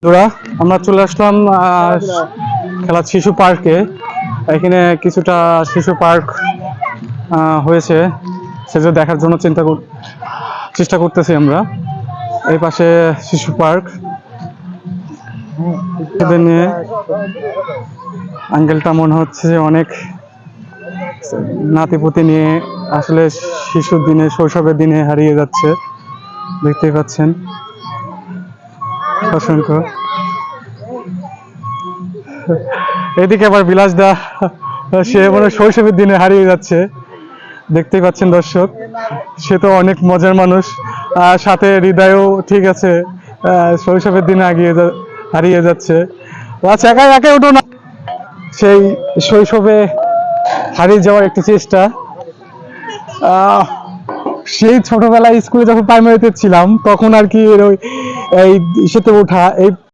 তোরা আমরা চলে আসলাম খেলার শিশু পার্কে। এখানে কিছুটা শিশু পার্ক হয়েছে, সেটা দেখার জন্য চেষ্টা করতেছি আমরা। এই পাশে শিশু পার্ক নিয়ে আঙ্কেলটা মনে হচ্ছে যে অনেক নাতিপুতি নিয়ে আসলে শিশুর দিনে, শৈশবের দিনে হারিয়ে যাচ্ছে, দেখতেই পাচ্ছেন। অসংখ্য এদিকে আবার বিলাস দা, সে মানে শৈশবের দিনে হারিয়ে যাচ্ছে, দেখতেই পাচ্ছেন দর্শক। সে তো অনেক মজার মানুষ, সাথে হৃদয়ও ঠিক আছে, শৈশবের দিনে হারিয়ে যাচ্ছে। আচ্ছা, একাই একাই ওঠো না, সেই শৈশবে হারিয়ে যাওয়ার একটি চেষ্টা। সেই ছোটবেলায় স্কুলে যখন প্রাইমারিতে ছিলাম তখন আর কি এই ইসেতে ওঠা, এই